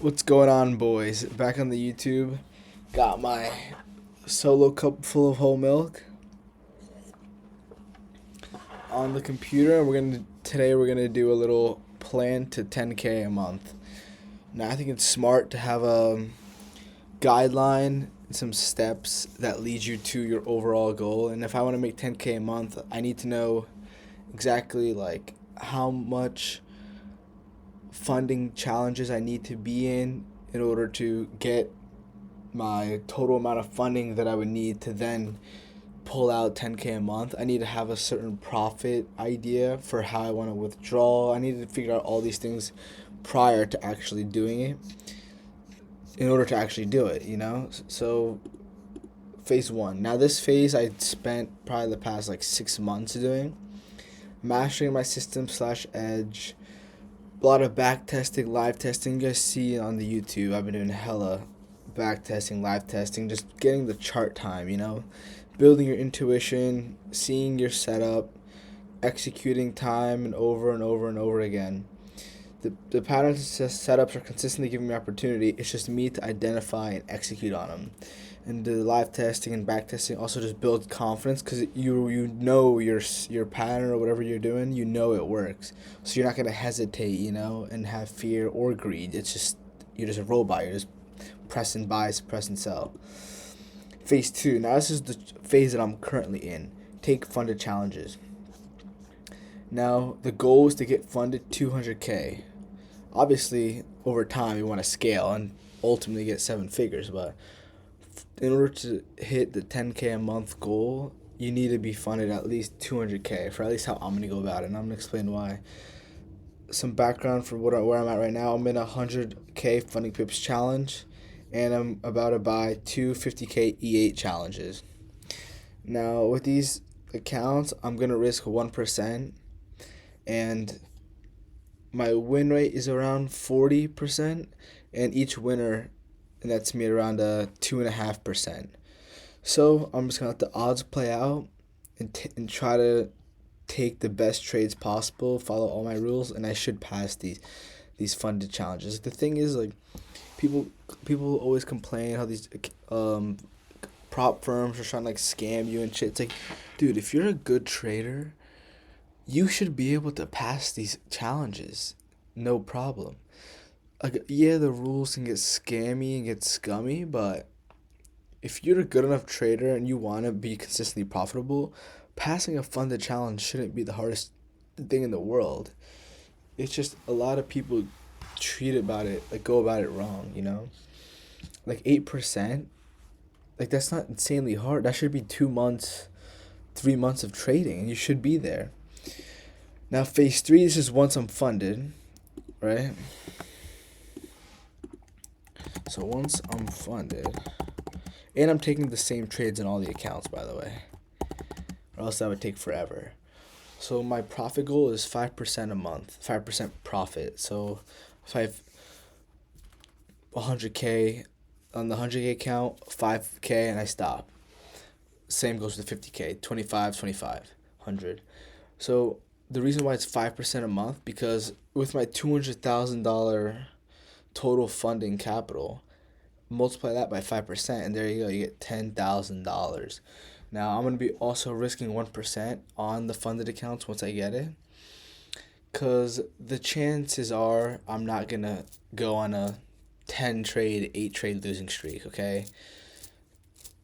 What's going on, boys? Back on the YouTube. Got my solo cup full of whole milk on the computer. We're gonna do a little plan to 10K a month. Now I think it's smart to have a guideline and some steps that lead you to your overall goal. And if I want to make 10K a month, I need to know exactly like how much funding challenges I need to be in order to get my total amount of funding that I would need to then pull out 10K a month. I need to have a certain profit idea for how I want to withdraw. I need to figure out all these things prior to actually doing it in order to actually do it, you know? So, phase one. Now, this phase I spent probably the past like 6 months doing. Mastering my system slash edge. A lot of back testing, live testing. You guys see on the YouTube, I've been doing hella back testing, live testing, just getting the chart time, you know, building your intuition, seeing your setup, executing time and over and over and over again. The patterns and setups are consistently giving me opportunity. It's just me to identify and execute on them. And the live testing and back testing also just builds confidence because you know your pattern or whatever you're doing, you know it works. So you're not gonna hesitate, you know, and have fear or greed. It's just you're just a robot. You're just press and buy, press and sell. Phase two. Now this is the phase that I'm currently in. Take funded challenges. Now the goal is to get funded 200K. Obviously, over time you want to scale and ultimately get seven figures, but in order to hit the 10K a month goal, you need to be funded at least 200K for at least how I'm gonna go about it, and I'm gonna explain why. Some background for where I'm at right now. I'm in a 100K funding pips challenge, and I'm about to buy two 50K E8 challenges. Now, with these accounts, I'm going to risk 1%, and my win rate is around 40%, and each winner nets me around 2.5%. So, I'm just going to let the odds play out and try to take the best trades possible, follow all my rules, and I should pass these funded challenges. The thing is, like, people always complain how these prop firms are trying to like scam you and shit. It's like, dude, if you're a good trader, you should be able to pass these challenges, no problem. Like, yeah, the rules can get scammy and get scummy, but if you're a good enough trader and you want to be consistently profitable, passing a funded challenge shouldn't be the hardest thing in the world. It's just a lot of people go about it wrong, you know? Like 8%, like that's not insanely hard. That should be 2 months, 3 months of trading, and you should be there. Now, phase three, this is once I'm funded, right? So once I'm funded, and I'm taking the same trades in all the accounts, by the way, or else that would take forever. So my profit goal is 5% a month, 5% profit. So if I have 100K on the 100K account, 5K, and I stop. Same goes with the 50K, 25, 25, 100. So the reason why it's 5% a month, because with my $200,000 total funding capital, multiply that by 5%, and there you go, you get $10,000. Now I'm gonna be also risking 1% on the funded accounts once I get it, cause the chances are I'm not gonna go on a 10 trade, 8 trade losing streak. Okay,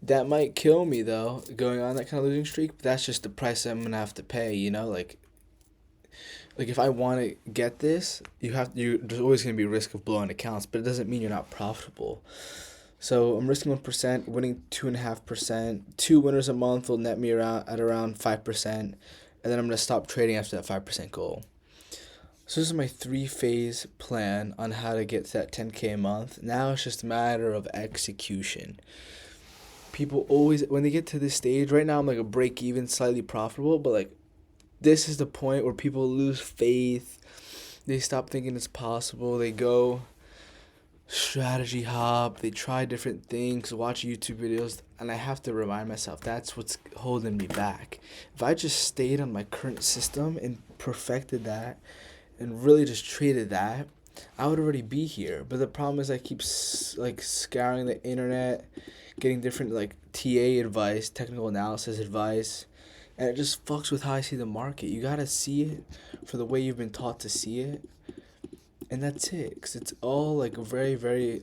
that might kill me though, going on that kind of losing streak. But that's just the price I'm gonna have to pay. You know, like if I want to get this, there's always gonna be a risk of blowing accounts, but it doesn't mean you're not profitable. So I'm risking 1%, winning 2.5%. Two winners a month will net me around 5%, and then I'm gonna stop trading after that 5% goal. So this is my 3-phase plan on how to get to that 10K a month. Now it's just a matter of execution. People always, when they get to this stage, right now I'm like a break even, slightly profitable, but like this is the point where people lose faith. They stop thinking it's possible. They go strategy hop, they try different things, watch YouTube videos, and I have to remind myself that's what's holding me back. If I just stayed on my current system and perfected that and really just treated that, I would already be here. But the problem is I keep like scouring the internet, getting different like TA advice, technical analysis advice, and it just fucks with how I see the market. You gotta see it for the way you've been taught to see it, and that's it. Cause it's all like very very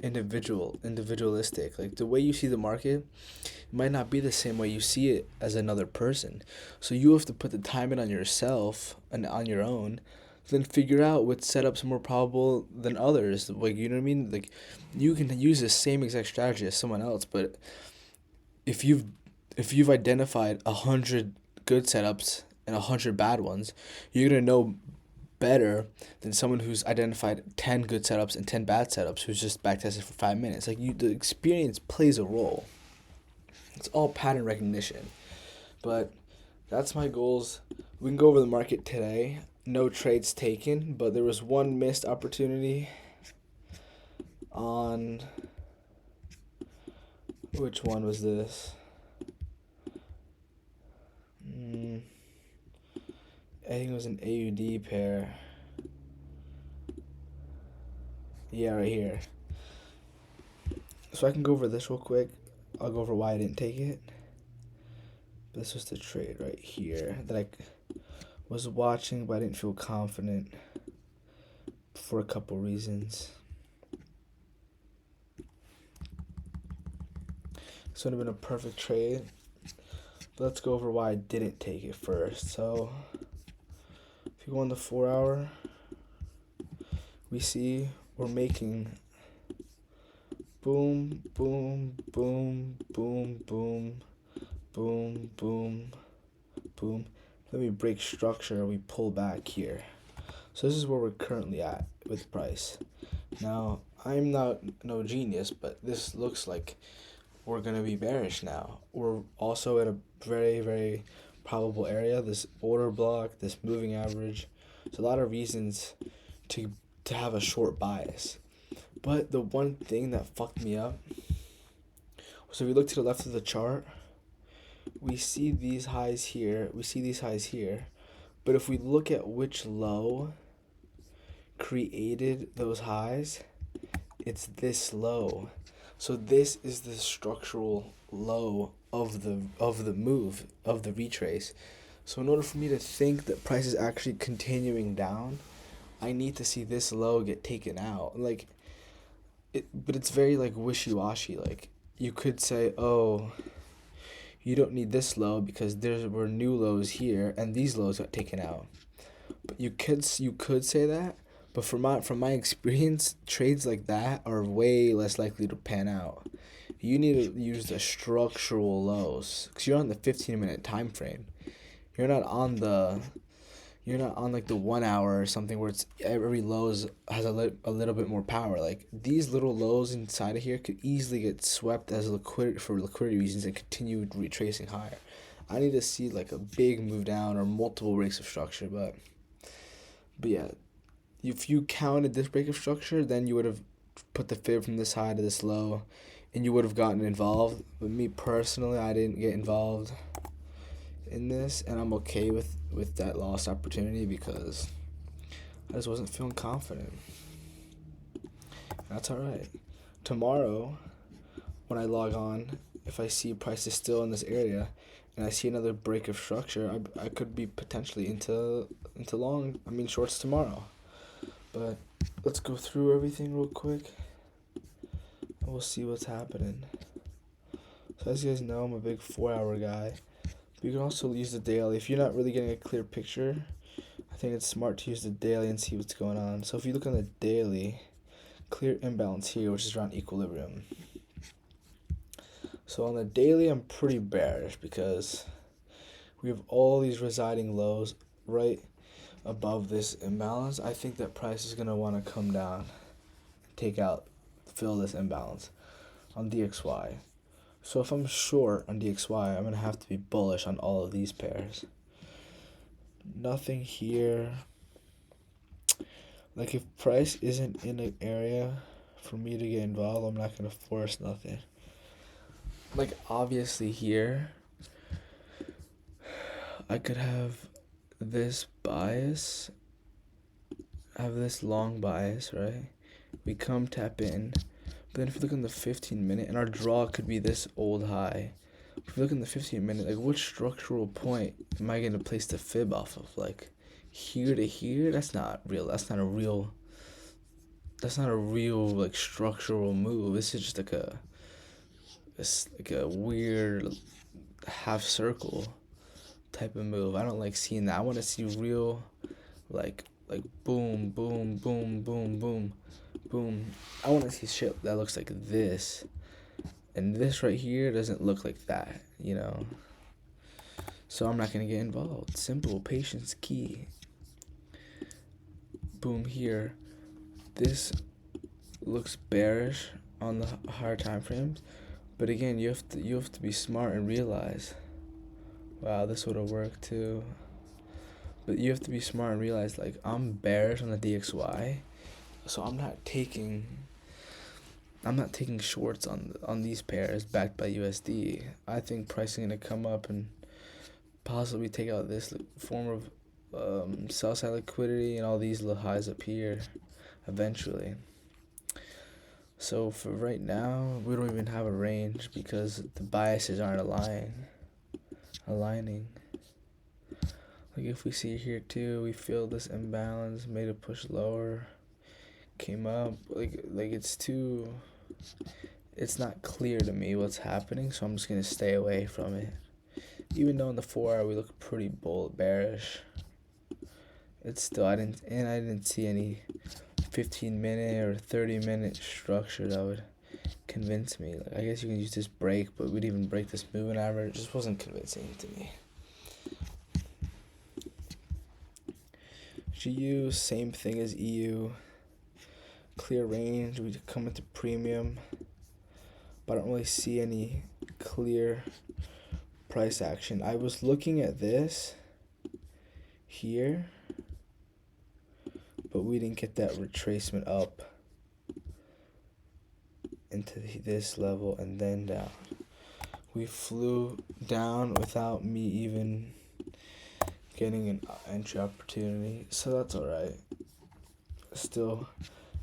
individualistic. Like the way you see the market might not be the same way you see it as another person. So you have to put the time in on yourself and on your own, then figure out what setups are more probable than others. Like you know what I mean? Like you can use the same exact strategy as someone else, but if you've identified 100 good setups and 100 bad ones, you're gonna know better than someone who's identified 10 good setups and 10 bad setups who's just backtested for 5 minutes. Like the experience plays a role. It's all pattern recognition. But that's my goals. We can go over the market today. No trades taken, but there was one missed opportunity on, which one was this? I think it was an AUD pair. Yeah, right here. So I can go over this real quick. I'll go over why I didn't take it. This was the trade right here that I was watching, but I didn't feel confident for a couple reasons. This would have been a perfect trade. But let's go over why I didn't take it first. So if you go on the 4 hour, we see we're making boom, boom, boom, boom, boom, boom, boom, boom. Then we break structure, we pull back here. So this is where we're currently at with price. Now, I'm not no genius, but this looks like we're going to be bearish now. We're also at a very, very probable area, this order block, this moving average. There's a lot of reasons to have a short bias. But the one thing that fucked me up was if we look to the left of the chart, we see these highs here, but if we look at which low created those highs, it's this low. So this is the structural low of the move, of the retrace. So in order for me to think that price is actually continuing down, I need to see this low get taken out. But it's very like wishy-washy. Like you could say, oh, you don't need this low because there were new lows here and these lows got taken out. But you could say that, but from my experience, trades like that are way less likely to pan out. You need to use the structural lows because you're on the 15-minute time frame. You're not on like the 1 hour or something where it's every low has a little bit more power. Like these little lows inside of here could easily get swept as liquidity reasons and continue retracing higher. I need to see like a big move down or multiple breaks of structure, but yeah, if you counted this break of structure, then you would have put the fib from this high to this low, and you would have gotten involved. But me personally, I didn't get involved in this, and I'm okay with that lost opportunity because I just wasn't feeling confident. That's all right. Tomorrow, when I log on, if I see prices still in this area and I see another break of structure, I could be potentially into shorts tomorrow. But let's go through everything real quick and we'll see what's happening. So as you guys know, I'm a big 4 hour guy. You can also use the daily. If you're not really getting a clear picture, I think it's smart to use the daily and see what's going on. So if you look on the daily, clear imbalance here, which is around equilibrium. So on the daily, I'm pretty bearish because we have all these residing lows right above this imbalance. I think that price is going to want to come down, fill this imbalance on DXY. So if I'm short on DXY, I'm going to have to be bullish on all of these pairs. Nothing here. Like if price isn't in an area for me to get involved, I'm not going to force nothing. Like obviously here, I could have this bias have this long bias, right? We come tap in, but then if we look in the 15 minute, and our draw could be this old high. If we look in the 15 minute, like what structural point am I gonna place the fib off of? Like here to here? That's not real. That's not a real. That's not a real like structural move. This is just it's like a weird half circle type of move. I don't like seeing that. I want to see real, like boom, boom, boom, boom, boom, boom. I want to see shit that looks like this, and this right here doesn't look like that, you know. So I'm not gonna get involved. Simple, patience key. Boom here. This looks bearish on the higher time frames, but again, you have to be smart and realize, wow, this would have worked too. But you have to be smart and realize, like, I'm bearish on the DXY, so I'm not taking shorts on these pairs backed by USD. I think pricing gonna come up and possibly take out this form of sell side liquidity and all these little highs up here eventually. So for right now, we don't even have a range because the biases aren't aligning. Like if we see here too, we feel this imbalance, made a push lower, came up, like it's not clear to me what's happening, so I'm just gonna stay away from it. Even though in the 4 hour we look pretty bearish, it's still I didn't see any 15-minute or 30-minute structure that would convince me. Like I guess you can use this break, but we'd even break this moving average. It just wasn't convincing to me. GU, same thing as EU. Clear range, we come into premium, but I don't really see any clear price action. I was looking at this here, but we didn't get that retracement up into this level and then down. We flew down without me even getting an entry opportunity, so that's alright. Still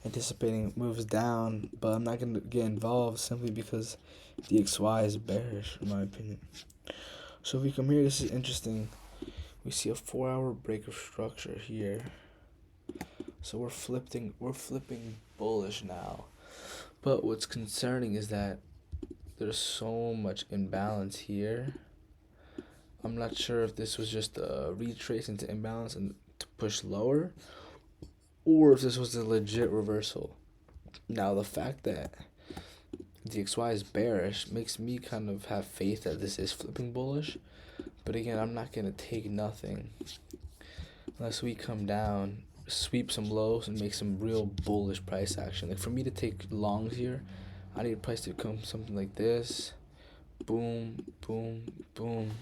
anticipating moves down, but I'm not going to get involved simply because DXY is bearish in my opinion. So if we come here, this is interesting. We see a 4 hour break of structure here. So we're flipping bullish now. But what's concerning is that there's so much imbalance here. I'm not sure if this was just a retrace into imbalance and to push lower, or if this was a legit reversal. Now the fact that DXY is bearish makes me kind of have faith that this is flipping bullish. But again, I'm not going to take nothing unless we come down, sweep some lows, and make some real bullish price action. Like for me to take longs here, I need a price to come something like this. Boom, boom, boom,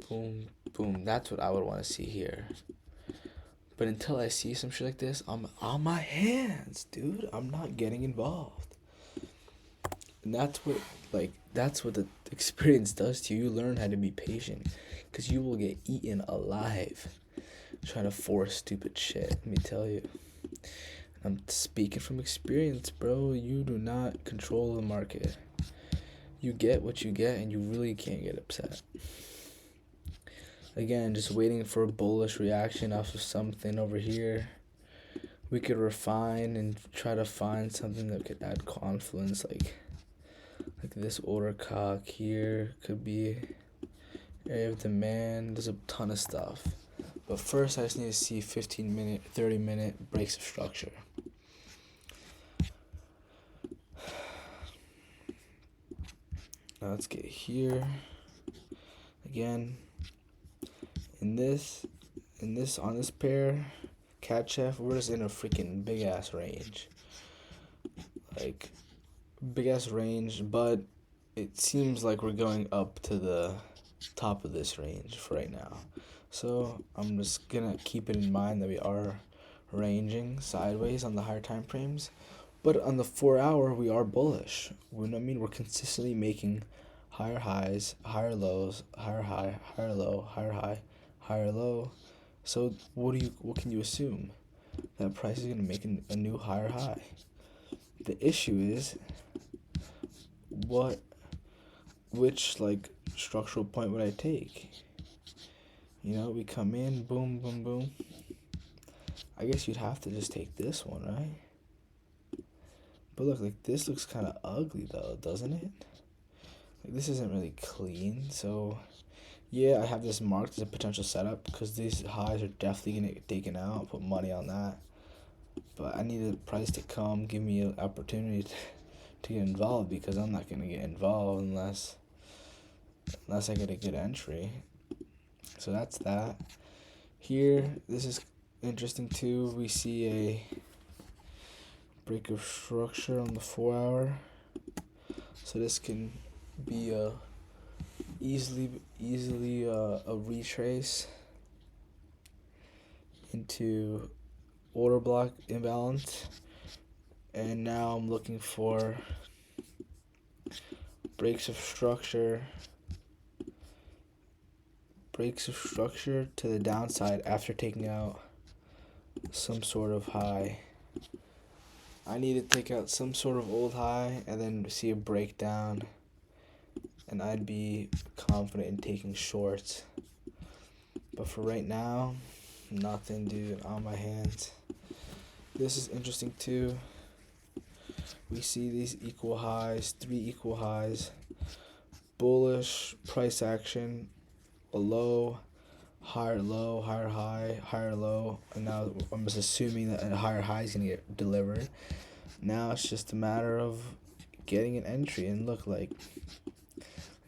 boom, boom. That's what I would want to see here. But until I see some shit like this, I'm on my hands, dude. I'm not getting involved. And that's what the experience does to you. You learn how to be patient, because you will get eaten alive trying to force stupid shit. Let me tell you. I'm speaking from experience, bro. You do not control the market. You get what you get, and you really can't get upset. Again, just waiting for a bullish reaction off of something over here. We could refine and try to find something that could add confluence, like this order cock here could be area of demand. There's a ton of stuff. But first, I just need to see 15-minute, 30-minute breaks of structure. Now let's get here. Again, on this pair, Cat Chef, we're just in a freaking big ass range. Like, big ass range, but it seems like we're going up to the top of this range for right now. So I'm just gonna keep it in mind that we are ranging sideways on the higher time frames, but on the 4 hour we are bullish. We're consistently making higher highs, higher lows, higher high, higher low, higher high, higher low. So what can you assume? that price is gonna make a new higher high. The issue is which like structural point would I take? You know, we come in, boom, boom, boom. I guess you'd have to just take this one, right? But look, like this looks kind of ugly though, doesn't it? Like this isn't really clean, so yeah, I have this marked as a potential setup because these highs are definitely gonna get taken out. Put money on that, but I need the price to come, give me an opportunity to get involved, because I'm not gonna get involved unless I get a good entry. So that's that. Here, this is interesting too. We see a break of structure on the 4 hour. So this can be easily a retrace into order block imbalance. And now I'm looking for breaks of structure to the downside after taking out some sort of high. I need to take out some sort of old high and then see a breakdown, and I'd be confident in taking shorts. But for right now, nothing, dude, on my hands. This is interesting too. We see these equal highs, 3 equal highs, bullish price action, a low, higher high, higher low, and now I'm just assuming that a higher high is gonna get delivered. Now it's just a matter of getting an entry. And look, like,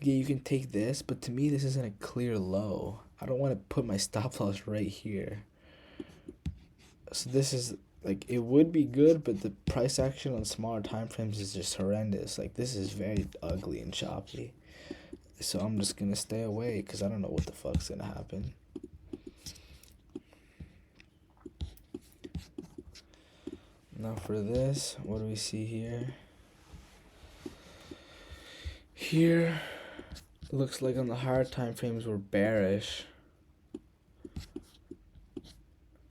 yeah, you can take this, but to me this isn't a clear low. I don't want to put my stop loss right here. So this is like, it would be good, but the price action on smaller time frames is just horrendous. Like, this is very ugly and choppy. So I'm just gonna stay away because I don't know what the fuck's gonna happen. Now for this, what do we see here? Here, it looks like on the higher time frames we're bearish,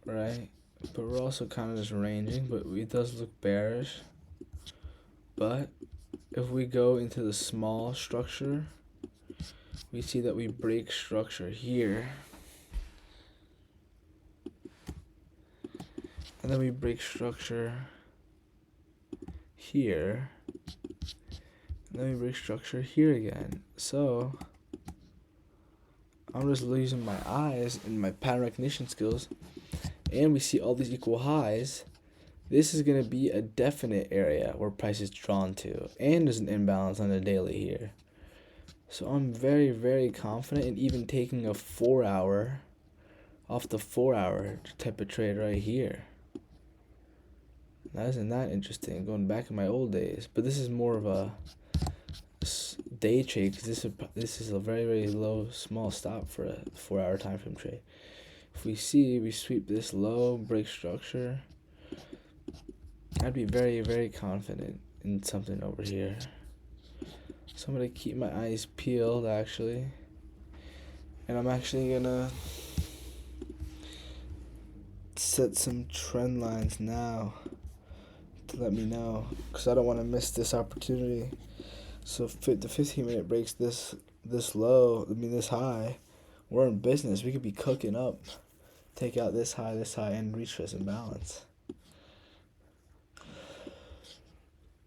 right? But we're also kind of just ranging, but it does look bearish. But if we go into the small structure, we see that we break structure here. And then we break structure here. And then we break structure here again. So I'm just losing my eyes and my pattern recognition skills. And we see all these equal highs. This is going to be a definite area where price is drawn to. And there's an imbalance on the daily here. So I'm very, very confident in even taking a 4 hour off the 4 hour type of trade right here. Now, isn't that interesting? Going back in my old days. But this is more of a day trade, because this is a very, very low, small stop for a 4 hour time frame trade. If we sweep this low, break structure, I'd be very, very confident in something over here. So I'm going to keep my eyes peeled, actually. And I'm actually going to set some trend lines now to let me know, because I don't want to miss this opportunity. So if the 15-minute breaks this this high, we're in business. We could be cooking up. Take out this high, and retrace and balance.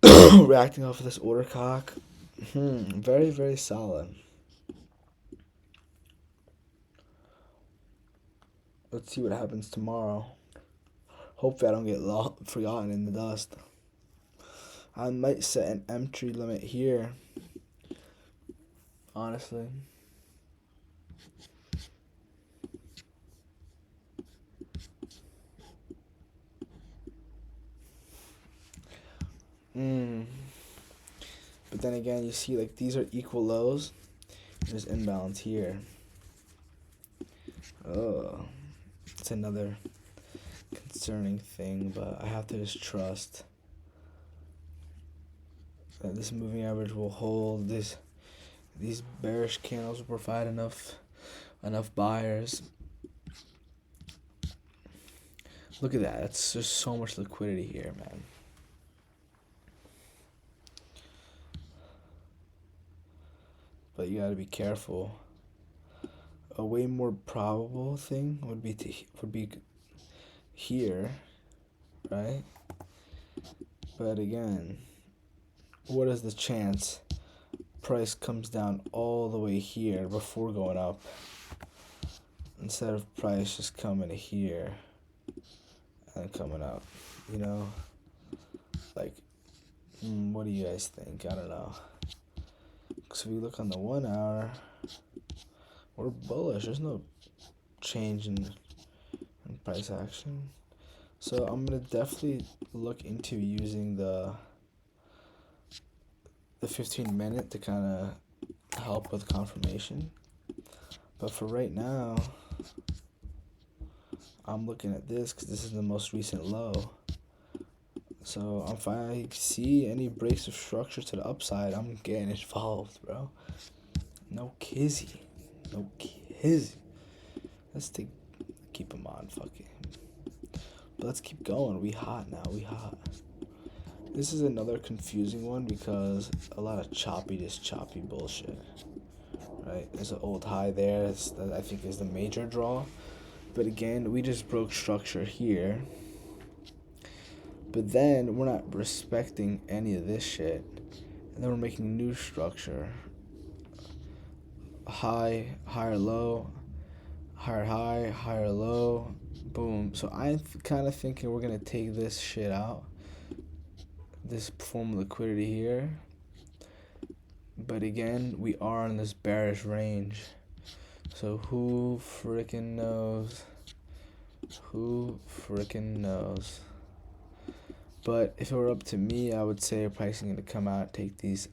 Reacting off of this order cock. Very, very solid. Let's see what happens tomorrow. Hopefully I don't get forgotten in the dust. I might set an entry limit here, honestly. But then again, you see, like, these are equal lows. There's imbalance here. Oh, it's another concerning thing, but I have to just trust that this moving average will hold. These bearish candles will provide enough buyers. Look at that. That's just so much liquidity here, man. But you gotta be careful. A way more probable thing would be here, right? But again, what is the chance price comes down all the way here before going up, instead of price just coming to here and coming up, you know? Like, what do you guys think? I don't know. So if we look on the 1 hour, we're bullish. There's no change in price action. So I'm gonna definitely look into using the 15-minute to kind of help with confirmation. But for right now, I'm looking at this because this is the most recent low. So if I see any breaks of structure to the upside, I'm getting involved, bro. No kizzy. No kizzy. Let's keep them on, fuck it. But let's keep going. We hot now, we hot. This is another confusing one because a lot of choppy bullshit. Right? There's an old high there that I think is the major draw. But again, we just broke structure here. But then we're not respecting any of this shit. And then we're making new structure. High, higher low, higher high, higher low, boom. So I'm kind of thinking we're going to take this shit out. This form of liquidity here. But again, we are in this bearish range. So who freaking knows? Who freaking knows? But if it were up to me, I would say pricing going to come out, take these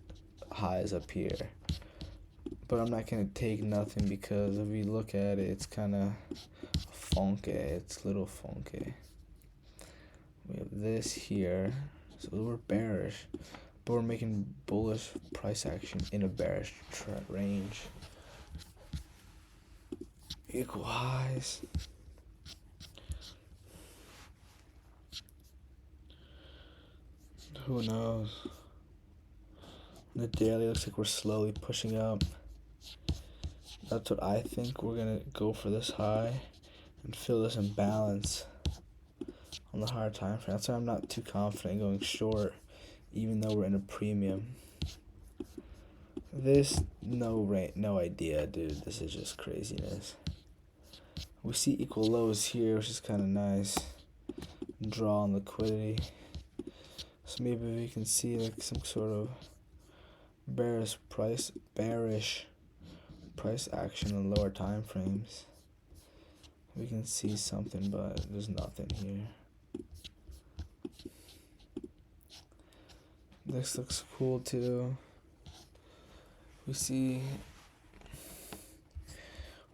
highs up here. But I'm not going to take nothing because if we look at it, it's kind of funky. It's a little funky. We have this here. So we're bearish. But we're making bullish price action in a bearish range. Equal highs. Who knows? The daily looks like we're slowly pushing up. That's what I think. We're going to go for this high and fill this imbalance on the higher time frame. That's why I'm not too confident going short, even though we're in a premium. This, no idea, dude. This is just craziness. We see equal lows here, which is kind of nice. Draw on liquidity. So maybe we can see like some sort of bearish price action in lower time frames. We can see something, but there's nothing here. This looks cool too. We see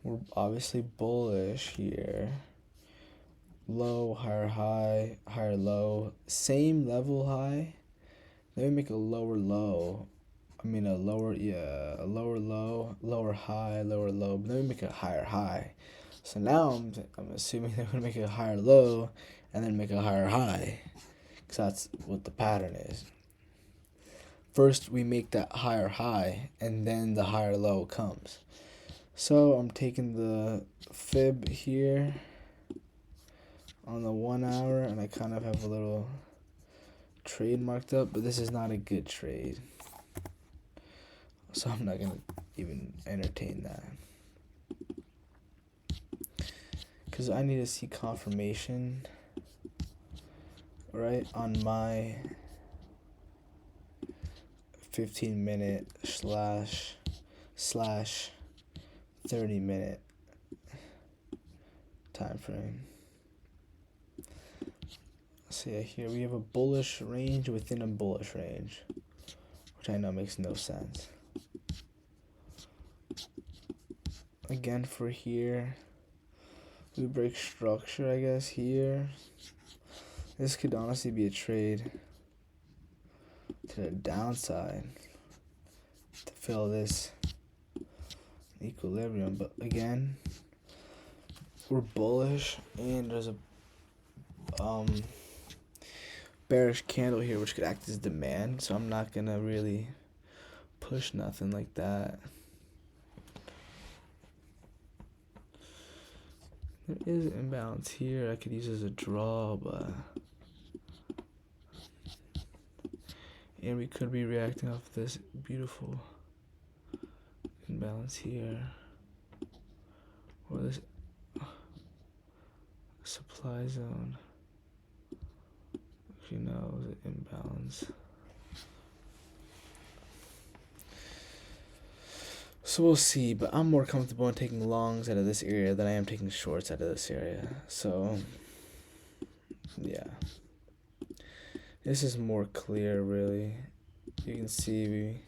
we're obviously bullish here. Low, higher high, higher low, same level high. Then we make a lower low. A lower low, lower high, lower low. But then we make a higher high. So now I'm assuming they're gonna make a higher low and then make a higher high, because that's what the pattern is. First we make that higher high and then the higher low comes. So I'm taking the fib here on the 1 hour, and I kind of have a little trade marked up, but this is not a good trade. So I'm not going to even entertain that. Because I need to see confirmation, right, on my 15-minute slash 30-minute time frame. So yeah, here we have a bullish range within a bullish range, which I know makes no sense. Again, for here, we break structure, I guess, here. This could honestly be a trade to the downside to fill this equilibrium. But again, we're bullish, and there's a bearish candle here, which could act as demand. So I'm not gonna really push nothing like that. There is an imbalance here I could use as a draw, but and we could be reacting off this beautiful imbalance here, or this supply zone. Actually, no, it was an imbalance. So we'll see, but I'm more comfortable in taking longs out of this area than I am taking shorts out of this area. So, yeah. This is more clear, really. You can see we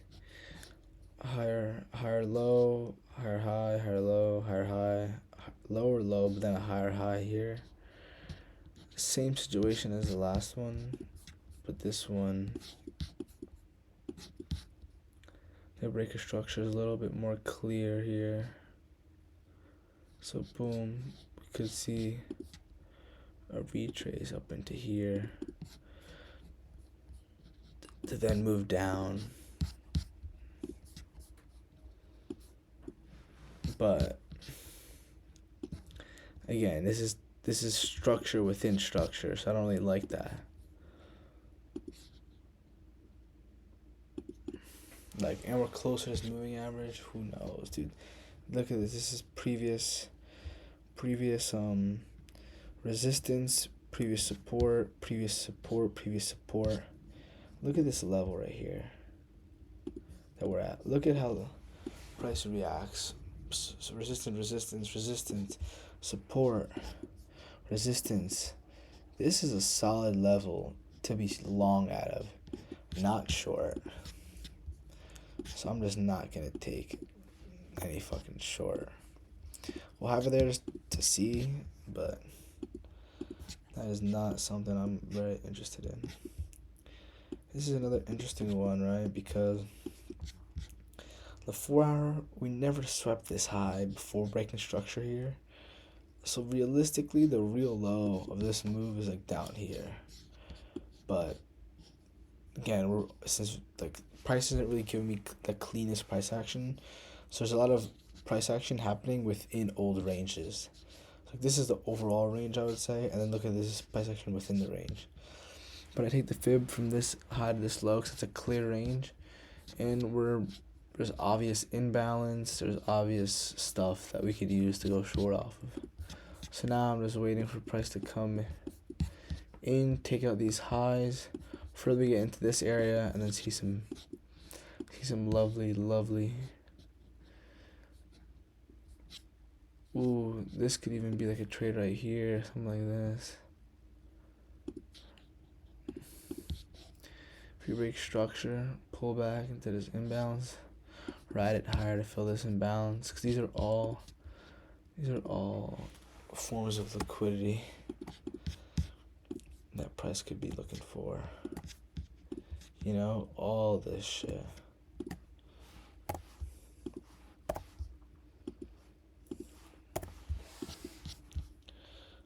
higher low, higher high, higher low, higher high, lower low, but then a higher high here. Same situation as the last one, but this one, the breaker structure is a little bit more clear here. So boom, we could see a retrace up into here to then move down. But again, this is structure within structure, so I don't really like that. Like, and we're closer to this moving average. Who knows, dude? Look at this. This is previous resistance, previous support, previous support, previous support. Look at this level right here that we're at. Look at how the price reacts. So resistance, resistance, resistance, support, resistance. This is a solid level to be long out of, not short. So I'm just not gonna take any fucking short. We'll have it there to see, but that is not something I'm very interested in. This is another interesting one, right? Because the 4 hour, we never swept this high before breaking structure here. So realistically, the real low of this move is like down here. But again, since like price isn't really giving me the cleanest price action, so there's a lot of price action happening within old ranges. So this is the overall range, I would say, and then look at this price action within the range. But I take the fib from this high to this low because it's a clear range, and there's obvious imbalance, there's obvious stuff that we could use to go short off of. So now I'm just waiting for price to come in, take out these highs, further get into this area, and then see some lovely. Ooh, this could even be like a trade right here, something like this. If you break structure, pull back into this imbalance, ride it higher to fill this imbalance, because these are all forms of liquidity that price could be looking for. You know, all this shit.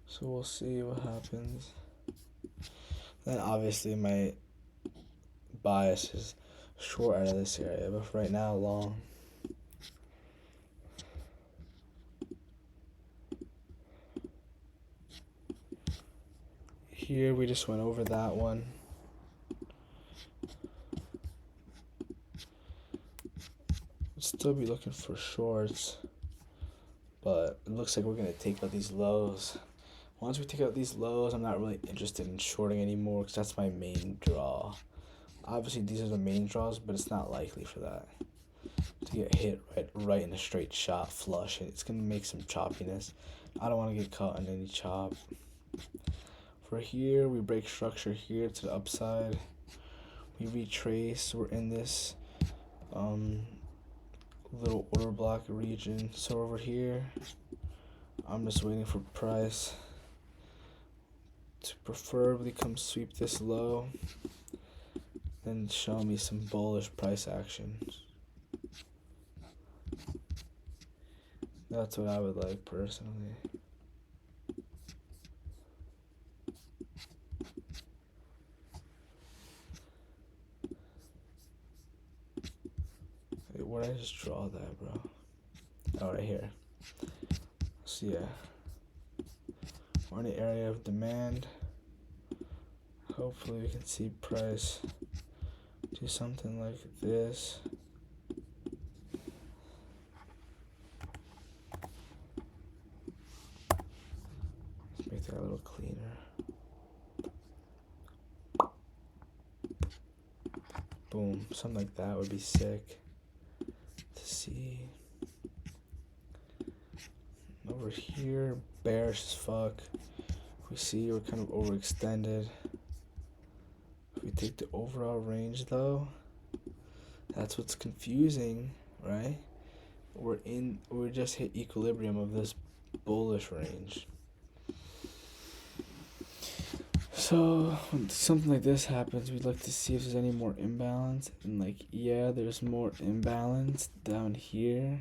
So we'll see what happens. Then obviously my bias is short out of this area, but for right now, long. Here we just went over that one. Still be looking for shorts, but it looks like we're gonna take out these lows. Once we take out these lows, I'm not really interested in shorting anymore because that's my main draw. Obviously these are the main draws, but it's not likely for that to get hit right in a straight shot flush. It's gonna make some choppiness. I don't want to get caught in any chop. For here, we break structure here to the upside. We retrace. We're in this little order block region. So over here, I'm just waiting for price to preferably come sweep this low and show me some bullish price action. That's what I would like personally. where did I just draw that, bro? Oh, right here. So yeah, we're in the area of demand. Hopefully we can see price do something like this. Let's make that a little cleaner. Boom, something like that would be sick to see. Over here, bearish as fuck. We see we're kind of overextended. If we take the overall range though, that's what's confusing, right? We're just hit equilibrium of this bullish range. So when something like this happens, we'd like to see if there's any more imbalance. And like, yeah, there's more imbalance down here.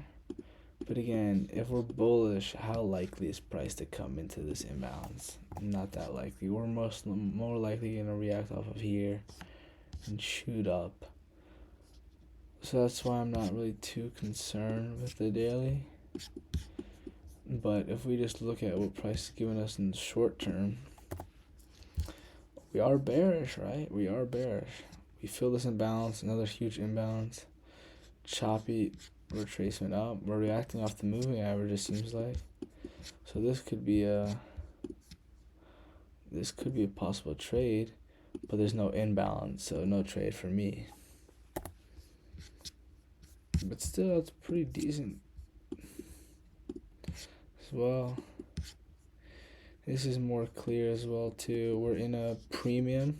But again, if we're bullish, how likely is price to come into this imbalance? Not that likely. We're more likely going to react off of here and shoot up. So that's why I'm not really too concerned with the daily. But if we just look at what price is giving us in the short term, we are bearish, right? We are bearish. We feel this imbalance, another huge imbalance. Choppy retracement up. We're reacting off the moving average, it seems like. So this could be a possible trade, but there's no imbalance, so no trade for me. But still, it's pretty decent as well. This is more clear as well too. We're in a premium.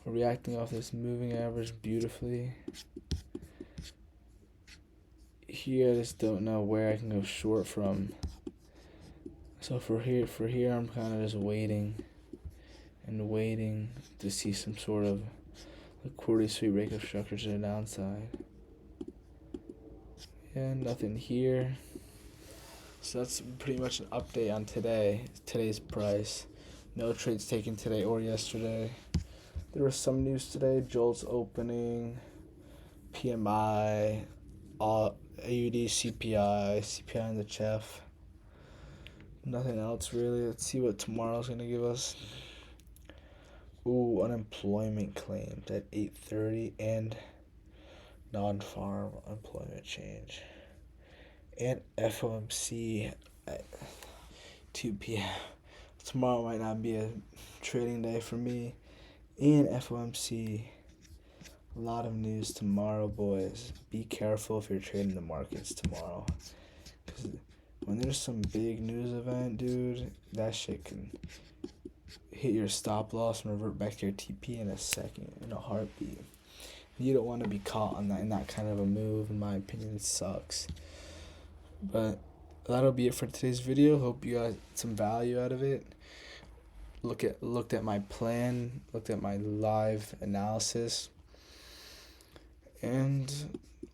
We're reacting off this moving average beautifully. Here, I just don't know where I can go short from. So for here, I'm kind of just waiting to see some sort of liquidity sweep breakup structure to the downside. Yeah, nothing here. So that's pretty much an update on today's price. No trades taken today or yesterday. There was some news today. JOLTS opening, PMI, AUD, CPI in the chef. Nothing else really. Let's see what tomorrow's gonna give us. Ooh, unemployment claims at 8:30 and non-farm employment change. And FOMC at 2 p.m. Tomorrow might not be a trading day for me. And FOMC. A lot of news tomorrow, boys. Be careful if you're trading the markets tomorrow. Because when there's some big news event, dude, that shit can hit your stop loss and revert back to your TP in a second, in a heartbeat. You don't want to be caught on that in that kind of a move. In my opinion, it sucks. But that'll be it for today's video. Hope you got some value out of it. Looked at my plan, looked at my live analysis, and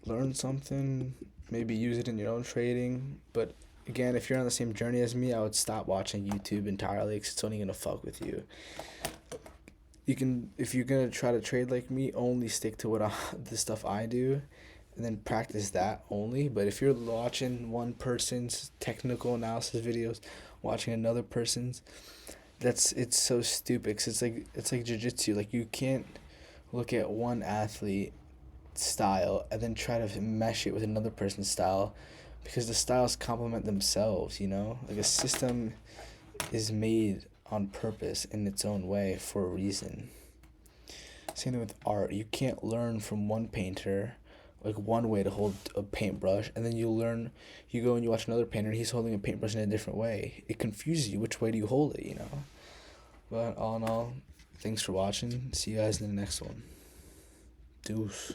learned something. Maybe use it in your own trading. But again, if you're on the same journey as me, I would stop watching YouTube entirely because it's only gonna fuck with you. If you're gonna try to trade like me, only stick to the stuff I do, and then practice that only. But if you're watching one person's technical analysis videos, watching another person's, it's so stupid. 'Cause it's like jiu-jitsu. Like, you can't look at one athlete style and then try to mesh it with another person's style, because the styles complement themselves, you know? Like, a system is made on purpose in its own way for a reason. Same thing with art. You can't learn from one painter like one way to hold a paintbrush, and then you go and you watch another painter and he's holding a paintbrush in a different way. It confuses you. Which way do you hold it, you know? But all in all, thanks for watching. See you guys in the next one. Deuce.